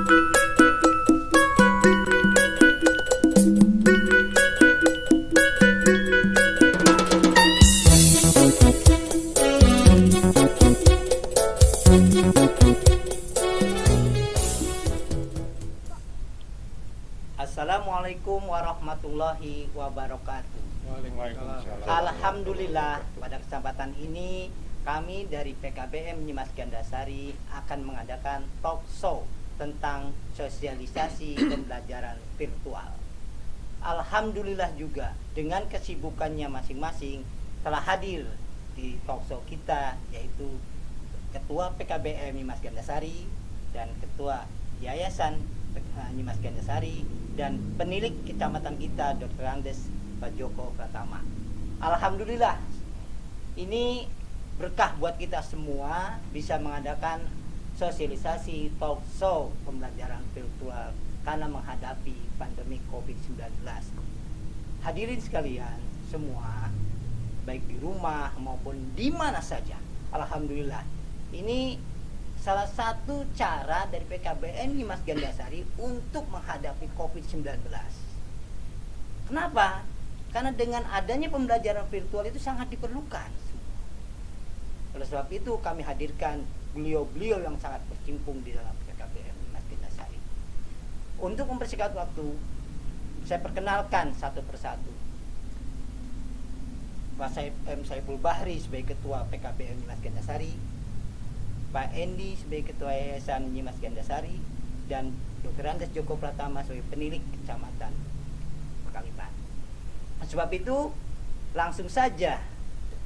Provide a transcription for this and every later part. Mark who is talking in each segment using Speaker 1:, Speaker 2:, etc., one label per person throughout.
Speaker 1: Assalamualaikum warahmatullahi wabarakatuh.
Speaker 2: Waalaikumsalam.
Speaker 1: Alhamdulillah, pada kesempatan ini kami dari PKBM Nyimas Gandasari akan mengadakan talk show tentang sosialisasi pembelajaran virtual. Alhamdulillah juga dengan kesibukannya masing-masing telah hadir di talk show kita, yaitu Ketua PKBM Nyimas Gandasari dan Ketua Yayasan Nyimas Gandasari dan penilik kecamatan kita Dr. Andes Pak Joko Pratama. Alhamdulillah, ini berkah buat kita semua bisa mengadakan sosialisasi talk show pembelajaran virtual karena menghadapi pandemi COVID-19. Hadirin sekalian semua, baik di rumah maupun di mana saja, alhamdulillah, ini salah satu cara dari PKBM Nyimas Gandasari untuk menghadapi COVID-19. Kenapa? Karena dengan adanya pembelajaran virtual itu sangat diperlukan. Oleh sebab itu kami hadirkan beliau-beliau yang sangat berkecimpung di dalam PKBM Nyimas Gandasari. Untuk mempersingkat waktu, saya perkenalkan satu persatu. Pak Saiful Bahri sebagai Ketua PKBM Nyimas Gandasari, Pak Endi sebagai Ketua Yayasan Nyimas Gandasari, dan Dr. Andes Joko Pratama sebagai penilik Kecamatan Pekalipan. Sebab itu langsung saja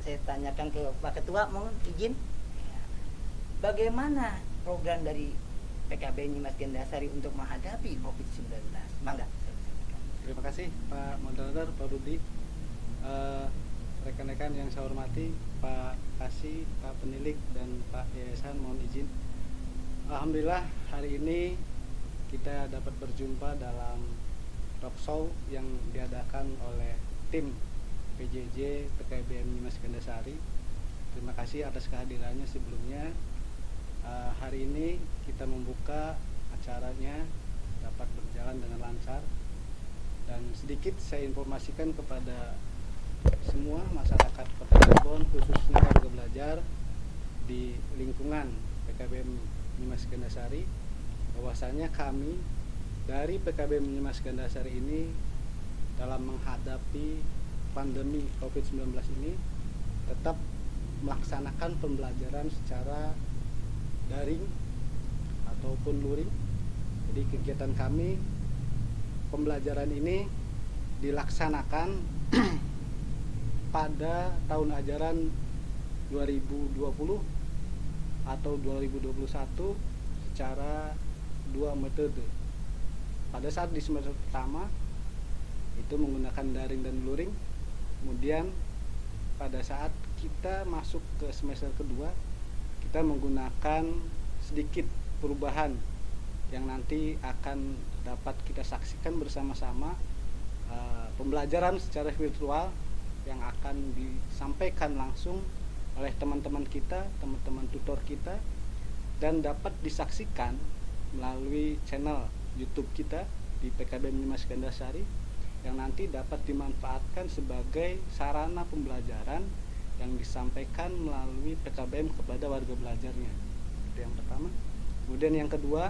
Speaker 1: saya tanyakan ke Pak Ketua, mohon izin, bagaimana program dari PKBM Nyimas Gandasari untuk menghadapi COVID-19? Mangga.
Speaker 2: Terima kasih Pak Moderator, Pak Rudi, rekan-rekan yang saya hormati, Pak Kasih, Pak Penilik, dan Pak Yayasan, mohon izin. Alhamdulillah hari ini kita dapat berjumpa dalam talk show yang diadakan oleh tim PJJ PKBM Nyimas Gandasari. Terima kasih atas kehadirannya sebelumnya. Hari ini kita membuka acaranya dapat berjalan dengan lancar, dan sedikit saya informasikan kepada semua masyarakat Kota Cirebon, khususnya warga belajar di lingkungan PKBM Nyimas Gandasari, bahwasanya kami dari PKBM Nyimas Gandasari ini dalam menghadapi pandemi COVID-19 ini tetap melaksanakan pembelajaran secara daring ataupun luring. Jadi kegiatan kami pembelajaran ini dilaksanakan pada tahun ajaran 2020 atau 2021 secara dua metode. Pada saat di semester pertama itu menggunakan daring dan luring, kemudian pada saat kita masuk ke semester kedua kita menggunakan sedikit perubahan yang nanti akan dapat kita saksikan bersama-sama, pembelajaran secara virtual yang akan disampaikan langsung oleh teman-teman kita, teman-teman tutor kita, dan dapat disaksikan melalui channel YouTube kita di PKBM Nyimas Gandasari, yang nanti dapat dimanfaatkan sebagai sarana pembelajaran yang disampaikan melalui PKBM kepada warga belajarnya. Itu yang pertama. Kemudian yang kedua,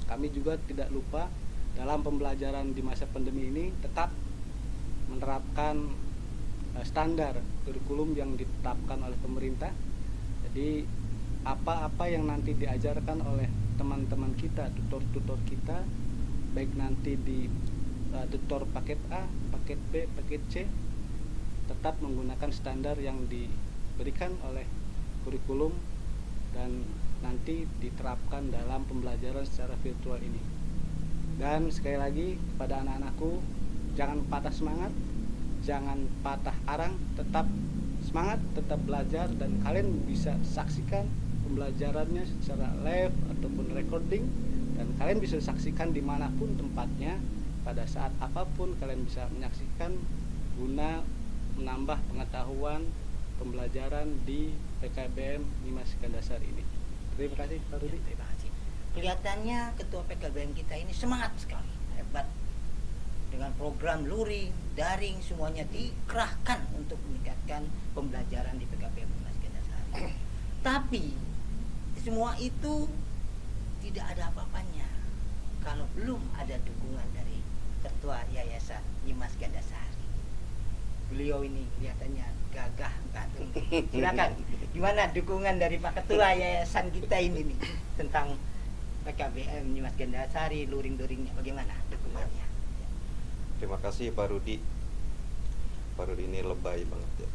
Speaker 2: kami juga tidak lupa dalam pembelajaran di masa pandemi ini tetap menerapkan standar kurikulum yang ditetapkan oleh pemerintah. Jadi apa-apa yang nanti diajarkan oleh teman-teman kita, tutor-tutor kita, baik nanti di tutor paket A, paket B, paket C, tetap menggunakan standar yang diberikan oleh kurikulum dan nanti diterapkan dalam pembelajaran secara virtual ini. Dan sekali lagi kepada anak-anakku, jangan patah semangat, jangan patah arang, tetap semangat, tetap belajar, dan kalian bisa saksikan pembelajarannya secara live ataupun recording, dan kalian bisa saksikan dimanapun tempatnya, pada saat apapun kalian bisa menyaksikan guna menambah pengetahuan pembelajaran di PKBM Nyimas Gandasari ini. Terima kasih Pak Rudi.
Speaker 1: Terima kasih. Kelihatannya ketua PKBM kita ini semangat sekali, hebat. Dengan program luring, daring, semuanya dikerahkan untuk meningkatkan pembelajaran di PKBM Nyimas Gandasari. Tapi semua itu tidak ada apa-apanya kalau belum ada dukungan dari ketua Yayasan Nyimas Gandasari. Beliau ini kelihatannya gagah gantung. Silakan, gimana dukungan dari Pak Ketua Yayasan kita ini nih tentang PKBM Nyimas Gandasari, luring-luringnya, bagaimana dukungannya?
Speaker 3: Terima kasih Pak Rudi. Pak Rudi ini lebay banget ya.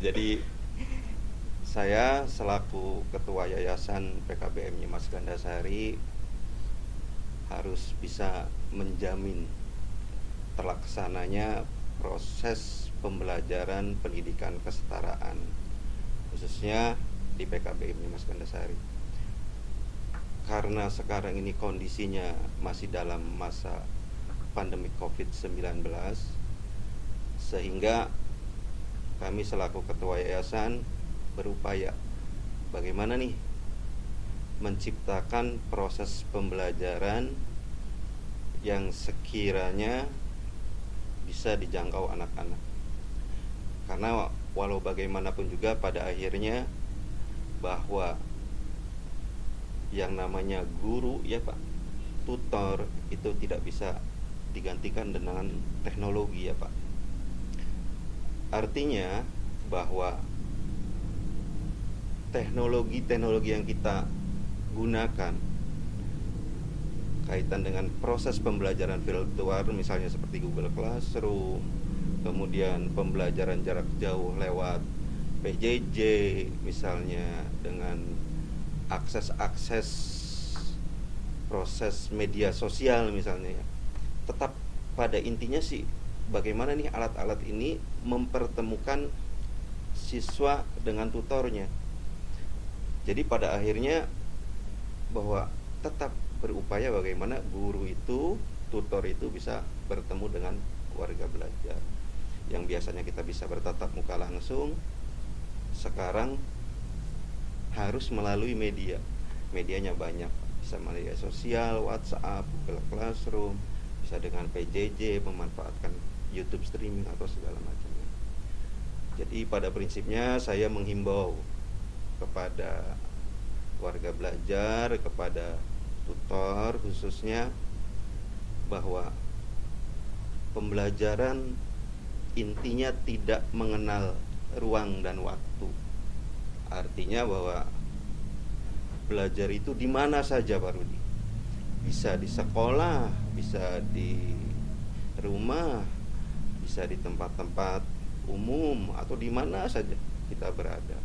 Speaker 3: Jadi saya selaku Ketua Yayasan PKBM Nyimas Gandasari harus bisa menjamin terlaksananya proses pembelajaran pendidikan kesetaraan, khususnya di PKBM Nyimas Gandasari. Karena sekarang ini kondisinya masih dalam masa pandemi COVID-19, sehingga kami selaku ketua yayasan berupaya bagaimana nih menciptakan proses pembelajaran yang sekiranya bisa dijangkau anak-anak. Karena walau bagaimanapun juga pada akhirnya bahwa yang namanya guru ya Pak, tutor itu tidak bisa digantikan dengan teknologi ya Pak. Artinya bahwa teknologi yang kita gunakan kaitan dengan proses pembelajaran virtual misalnya seperti Google Classroom, kemudian pembelajaran jarak jauh lewat PJJ misalnya, dengan akses proses media sosial misalnya ya. Tetap pada intinya sih bagaimana nih alat-alat ini mempertemukan siswa dengan tutornya. Jadi pada akhirnya bahwa tetap berupaya bagaimana guru itu, tutor itu bisa bertemu dengan warga belajar. Yang biasanya kita bisa bertatap muka langsung, sekarang harus melalui media. Medianya banyak, bisa media sosial, WhatsApp, Google Classroom, bisa dengan PJJ, memanfaatkan YouTube streaming atau segala macamnya. Jadi pada prinsipnya saya menghimbau kepada warga belajar, kepada tutor khususnya, bahwa pembelajaran intinya tidak mengenal ruang dan waktu. Artinya bahwa belajar itu di mana saja Pak Rudi. Bisa di sekolah, bisa di rumah, bisa di tempat-tempat umum, atau di mana saja kita berada.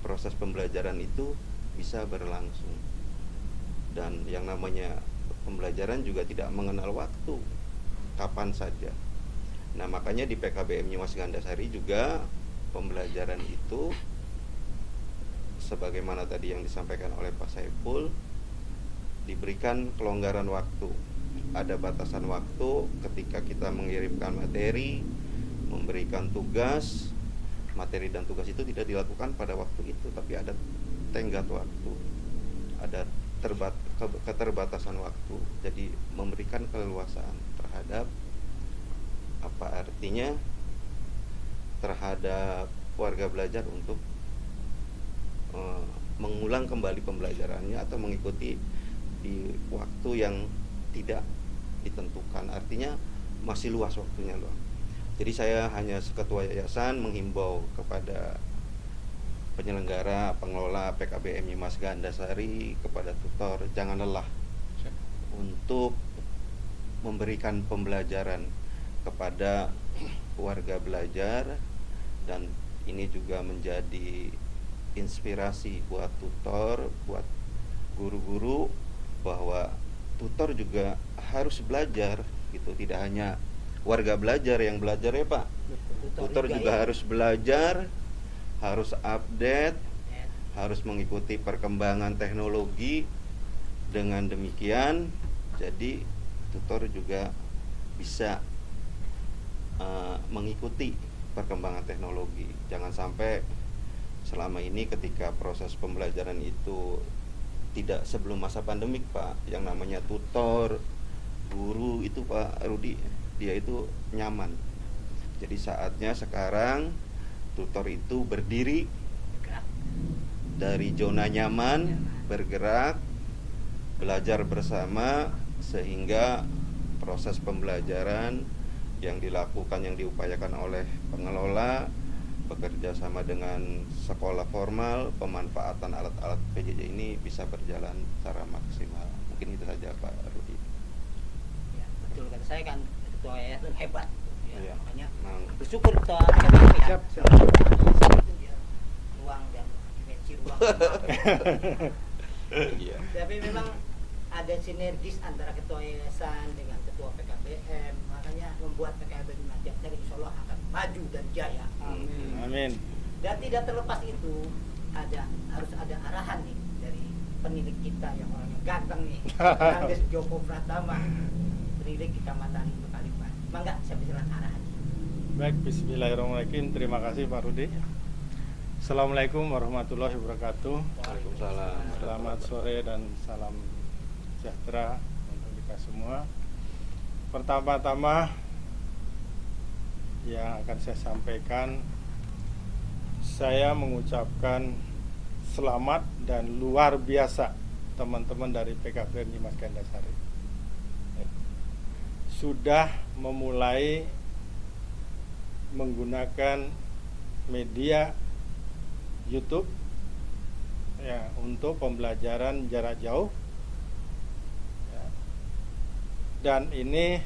Speaker 3: Proses pembelajaran itu bisa berlangsung. Dan yang namanya pembelajaran juga tidak mengenal waktu, kapan saja. Nah makanya di PKBM Nyimas Gandasari juga pembelajaran itu sebagaimana tadi yang disampaikan oleh Pak Saiful, diberikan kelonggaran waktu. Ada batasan waktu ketika kita mengirimkan materi, memberikan tugas. Materi dan tugas itu tidak dilakukan pada waktu itu, tapi ada tenggat waktu, ada keterbatasan waktu. Jadi memberikan keleluasaan terhadap apa artinya terhadap warga belajar untuk mengulang kembali pembelajarannya atau mengikuti di waktu yang tidak ditentukan. Artinya masih luas waktunya loh. Jadi saya hanya seketua yayasan menghimbau kepada penyelenggara, pengelola PKBM Nyimas Gandasari, kepada tutor, jangan lelah untuk memberikan pembelajaran kepada warga belajar. Dan ini juga menjadi inspirasi buat tutor, buat guru-guru, bahwa tutor juga harus belajar gitu. Tidak hanya warga belajar yang belajar ya Pak, tutor juga
Speaker 1: ya
Speaker 3: harus belajar, harus update, harus mengikuti perkembangan teknologi. Dengan demikian jadi tutor juga bisa mengikuti perkembangan teknologi. Jangan sampai selama ini ketika proses pembelajaran itu tidak sebelum masa pandemik Pak, yang namanya tutor, guru itu Pak Rudi, dia itu nyaman. Jadi saatnya sekarang tutor itu berdiri dari zona nyaman, bergerak, belajar bersama, sehingga proses pembelajaran yang dilakukan, yang diupayakan oleh pengelola bekerja sama dengan sekolah formal, pemanfaatan alat-alat PJJ ini bisa berjalan secara maksimal. Mungkin itu saja Pak Rudi.
Speaker 1: Ya, betul kata saya kan ketua yayasan hebat. Ya,
Speaker 3: Iya.
Speaker 1: makanya
Speaker 3: Nah,
Speaker 1: bersyukur ketua PKBM ya.
Speaker 2: Siap, siap.
Speaker 1: Itu dia ruang dan dimensi ruang.
Speaker 3: iya.
Speaker 1: Tapi memang ada sinergis antara ketua yayasan dengan ketua PKBM, makanya membuat PKBM Najab insya Allah akan maju dan jaya.
Speaker 2: Amin.
Speaker 4: Amin.
Speaker 1: Dan tidak terlepas itu harus ada arahan nih dari penilik kita yang orangnya ganteng nih, Andes Joko Pratama, penilik Kecamatan Kalipan. Mangga saya persilakan arahan.
Speaker 4: Baik, bismillahirrahmanirrahim. Terima kasih Pak Rudi. Assalamualaikum warahmatullahi wabarakatuh.
Speaker 3: Waalaikumsalam.
Speaker 4: Selamat sore dan salam sejahtera untuk kita semua. Pertama-tama yang akan saya sampaikan, saya mengucapkan selamat dan luar biasa teman-teman dari PKBM Nyimas Gandasari sudah memulai menggunakan media YouTube ya untuk pembelajaran jarak jauh ya. Dan ini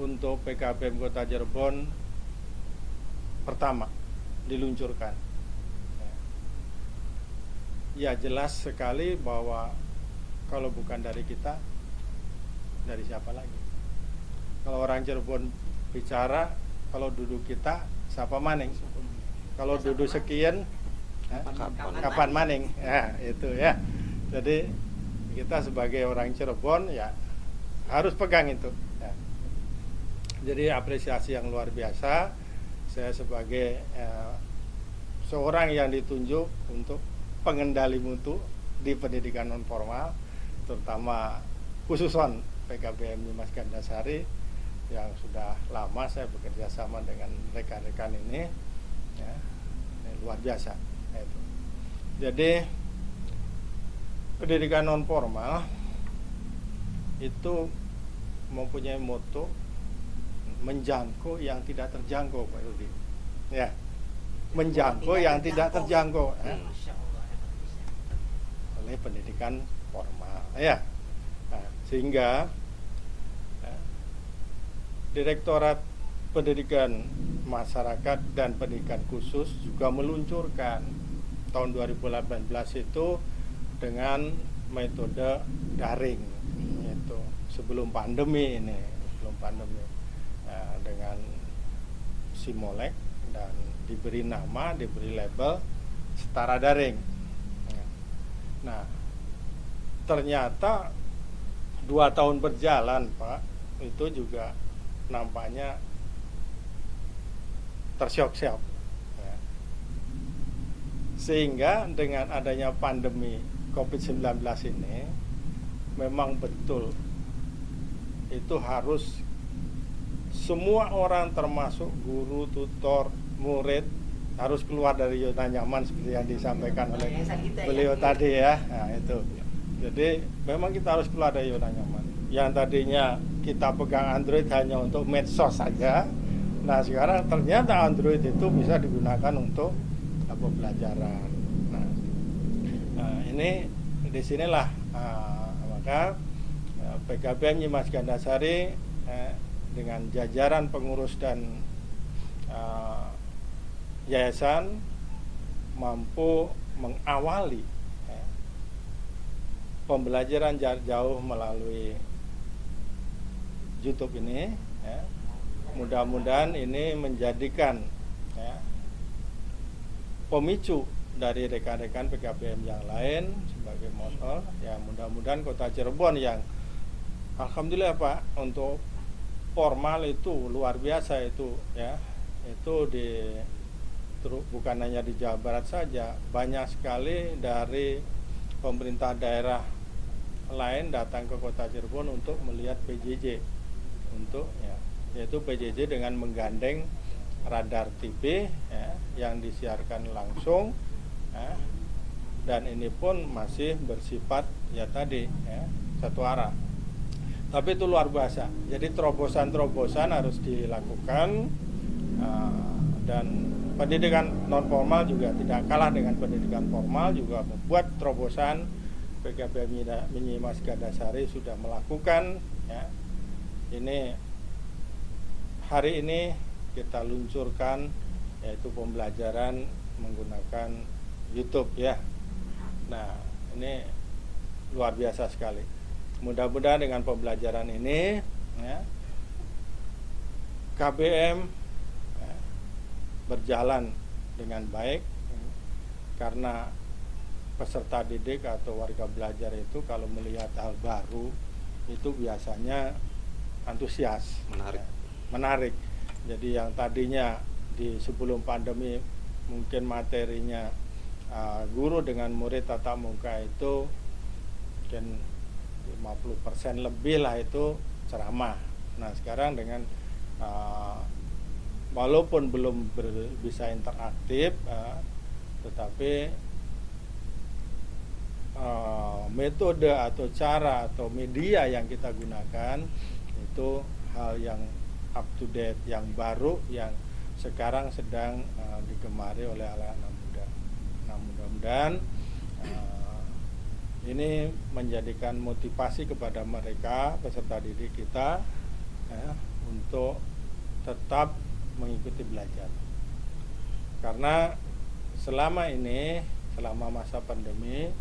Speaker 4: untuk PKBM Kota Cirebon pertama diluncurkan ya. Jelas sekali bahwa kalau bukan dari kita, dari siapa lagi? Kalau orang Cirebon bicara, kalau duduk kita siapa maning? Kalau duduk sekian kapan maning? Ya, itu ya. Jadi kita sebagai orang Cirebon ya harus pegang itu ya. Jadi apresiasi yang luar biasa. Saya sebagai seorang yang ditunjuk untuk pengendali mutu di pendidikan non formal, terutama khususon PKBM Nyimas Gandasari yang sudah lama saya bekerja sama dengan rekan-rekan ini ya, luar biasa itu. Jadi pendidikan non formal itu mempunyai moto menjangkau yang tidak terjangkau Pak Rudi ya, menjangkau yang tidak terjangkau ya,
Speaker 1: Masya Allah, hebat bisa.
Speaker 4: oleh pendidikan formal ya. Nah, sehingga Direktorat Pendidikan Masyarakat dan Pendidikan Khusus juga meluncurkan tahun 2018 itu dengan metode daring itu sebelum pandemi ini, dengan Simolek dan diberi nama, diberi label setara daring. Nah, ternyata 2 tahun berjalan Pak, itu juga nampaknya tersiok-siok ya. Sehingga dengan adanya pandemi COVID-19 ini memang betul itu harus semua orang termasuk guru, tutor, murid harus keluar dari zona nyaman seperti yang disampaikan oleh beliau tadi ya. Nah, itu. Jadi memang kita harus keluar dari zona nyaman. Yang tadinya kita pegang Android hanya untuk medsos saja. Nah, sekarang ternyata Android itu bisa digunakan untuk pembelajaran. Nah, ini disinilah maka PKBM Nyimas Gandasari dengan jajaran pengurus dan yayasan mampu mengawali pembelajaran jarak jauh melalui YouTube ini ya. Mudah-mudahan ini menjadikan ya, pemicu dari rekan-rekan PKBM yang lain sebagai motor ya. Mudah-mudahan Kota Cirebon yang alhamdulillah Pak untuk formal itu luar biasa itu ya, itu bukan hanya di Jawa Barat saja, banyak sekali dari pemerintah daerah lain datang ke Kota Cirebon untuk melihat PJJ, yaitu PJJ dengan menggandeng radar TV ya, yang disiarkan langsung ya, dan ini pun masih bersifat ya tadi ya, satu arah. Tapi itu luar biasa. Jadi terobosan-terobosan harus dilakukan, dan pendidikan non formal juga tidak kalah dengan pendidikan formal, juga membuat terobosan. PKBM Nyimas Gandasari sudah melakukan ya. Ini hari ini kita luncurkan yaitu pembelajaran menggunakan YouTube ya. Nah, ini luar biasa sekali. Mudah-mudahan dengan pembelajaran ini ya, KBM ya, berjalan dengan baik, karena peserta didik atau warga belajar itu kalau melihat hal baru itu biasanya antusias, menarik. Jadi yang tadinya sebelum pandemi mungkin materinya guru dengan murid tatap muka itu mungkin 50% lebih lah itu ceramah. Nah sekarang dengan walaupun belum bisa interaktif, tetapi metode atau cara atau media yang kita gunakan itu hal yang up to date, yang baru, yang sekarang sedang digemari oleh anak-anak muda. Nah mudah-mudahan ini menjadikan motivasi kepada mereka peserta didik kita ya, untuk tetap mengikuti belajar. Karena selama masa pandemi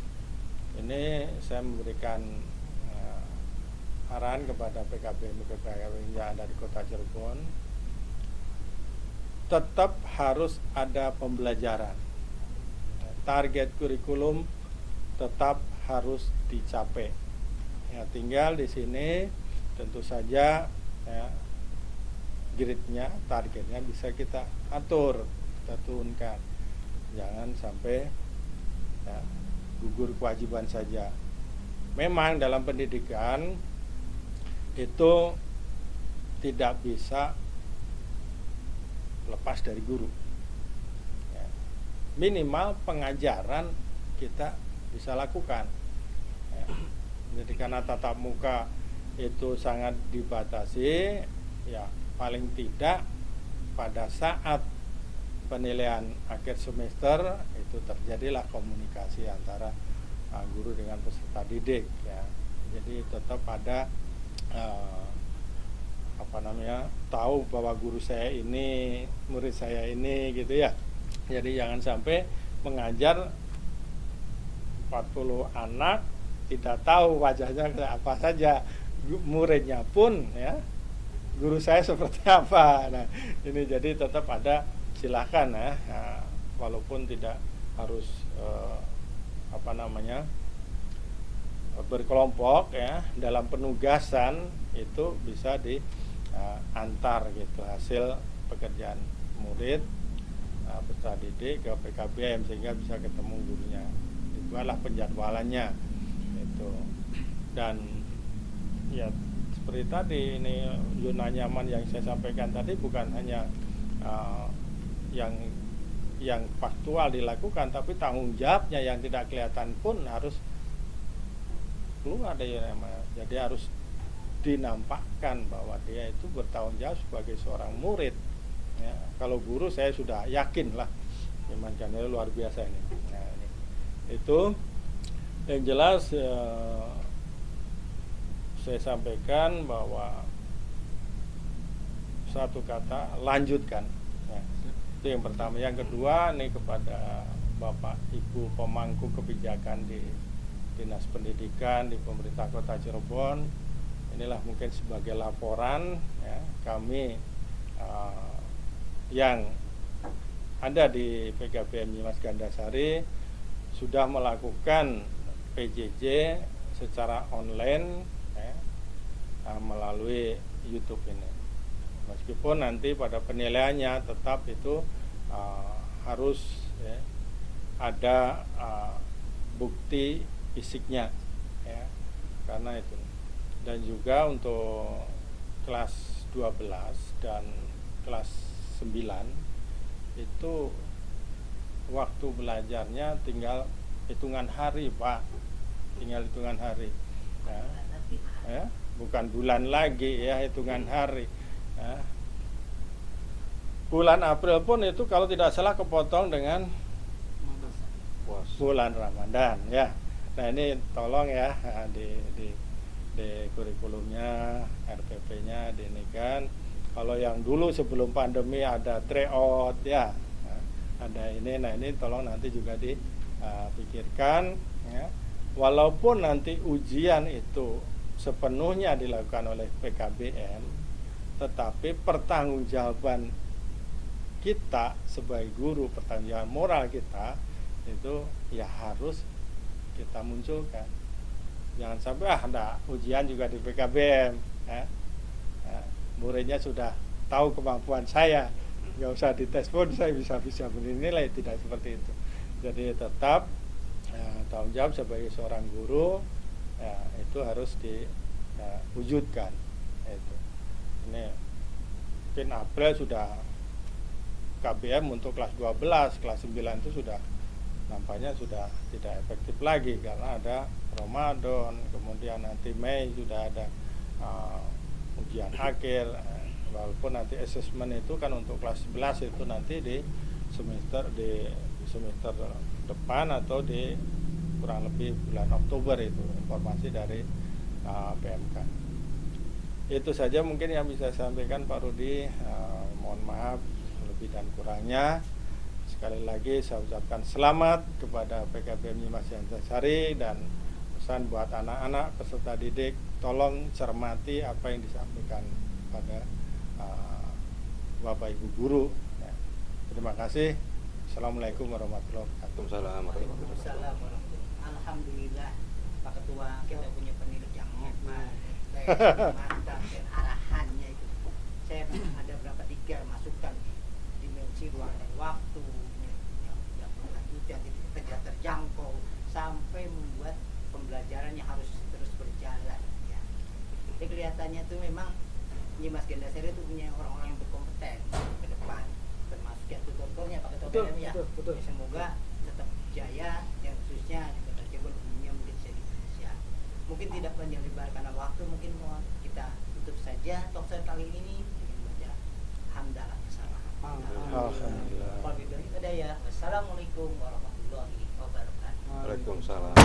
Speaker 4: ini saya memberikan arahan kepada PKBM yang ada di Kota Cirebon, tetap harus ada pembelajaran. Target kurikulum tetap harus dicapai. Ya, tinggal di sini tentu saja ya, gridnya, targetnya bisa kita atur, kita turunkan. Jangan sampai ya, gugur kewajiban saja. Memang dalam pendidikan itu tidak bisa lepas dari guru. Ya. Minimal pengajaran kita bisa lakukan. Ya. Jadi karena tatap muka itu sangat dibatasi, ya paling tidak pada saat penilaian akhir semester itu terjadilah komunikasi antara guru dengan peserta didik. Ya. Jadi tetap ada tahu bahwa guru saya ini, murid saya ini gitu ya. Jadi jangan sampai mengajar 40 anak tidak tahu wajahnya apa saja, muridnya pun ya guru saya seperti apa. Nah ini jadi tetap ada, silakan ya, walaupun tidak harus berkelompok ya, dalam penugasan itu bisa diantar gitu hasil pekerjaan murid peserta didik ke PKBM sehingga bisa ketemu gurunya. Itulah penjadwalannya itu. Dan ya seperti tadi, ini zona nyaman yang saya sampaikan tadi bukan hanya yang faktual dilakukan, tapi tanggung jawabnya yang tidak kelihatan pun harus keluar dari namanya. Jadi harus dinampakkan bahwa dia itu bertanggung jawab sebagai seorang murid. Ya, kalau guru saya sudah yakin lah, memang luar biasa ini. Nah, itu yang jelas saya sampaikan bahwa satu kata, lanjutkan. Ya, itu yang pertama. Yang kedua, ini kepada Bapak Ibu pemangku kebijakan di Dinas Pendidikan di Pemerintah Kota Cirebon, inilah mungkin sebagai laporan ya, kami yang ada di PKBM Nyimas Gandasari sudah melakukan PJJ secara online ya, melalui YouTube ini. Meskipun nanti pada penilaiannya tetap itu harus ya, ada bukti fisiknya ya, karena itu. Dan juga untuk kelas 12 dan kelas 9 itu waktu belajarnya tinggal hitungan hari, Pak, tinggal hitungan hari ya, ya, bukan bulan lagi ya, hitungan hari ya. Bulan April pun itu kalau tidak salah kepotong dengan bulan Ramadan ya. Nah ini tolong ya di kurikulumnya, RPP-nya diinikan. Kalau yang dulu sebelum pandemi ada tryout ya, ada ini. Nah ini tolong nanti juga dipikirkan ya. Walaupun nanti ujian itu sepenuhnya dilakukan oleh PKBM, tetapi pertanggungjawaban kita sebagai guru, pertanggungjawaban moral kita itu ya harus kita munculkan. Jangan sampai ada ujian juga di PKBM ya. Muridnya sudah tahu kemampuan saya, nggak usah dites pun saya bisa bernilai, tidak seperti itu. Jadi tetap tanggung jawab sebagai seorang guru ya, itu harus diwujudkan. Itu. Ini mungkin April sudah KBM untuk kelas 12, kelas 9 itu sudah nampaknya sudah tidak efektif lagi karena ada Ramadan, kemudian nanti Mei sudah ada ujian akhir, walaupun nanti asesmen itu kan untuk kelas 11 itu nanti di semester depan atau di kurang lebih bulan Oktober, itu informasi dari PMK. Itu saja mungkin yang bisa saya sampaikan Pak Rudi, mohon maaf lebih dan kurangnya. Sekali lagi saya ucapkan selamat kepada PKBM Nyimas Gandasari, dan pesan buat anak-anak peserta didik, tolong cermati apa yang disampaikan pada Bapak Ibu guru ya. Terima kasih. Assalamualaikum warahmatullahi wabarakatuh.
Speaker 1: Waalaikumsalam warahmatullahi. Alhamdulillah Pak Ketua kita punya pendidik yang hebat, mantap, dan arahannya itu. Saya ada berapa 3 masukan, dimensi ruang dan waktu yang berkelanjutan, tidak terjangkau, sampai membuat pembelajarannya harus terus berjalan ya. Jadi kelihatannya tuh memang Nyimas Gandasari itu punya orang-orang yang berkompeten ke depan, termasuk ya tutornya Pak Ketua PLM ya.
Speaker 2: Betul.
Speaker 1: Semoga tetap jaya, yang khususnya di Kota Cirebon, umumnya mungkin di Indonesia. Mungkin tidak panjang lebar karena waktu, mungkin mau kita tutup saja talkshow kali ini dengan baca hamdalah bersama.
Speaker 4: Alhamdulillah.
Speaker 1: Wassalamualaikum warahmatullahi wabarakatuh.
Speaker 3: Waalaikumsalam.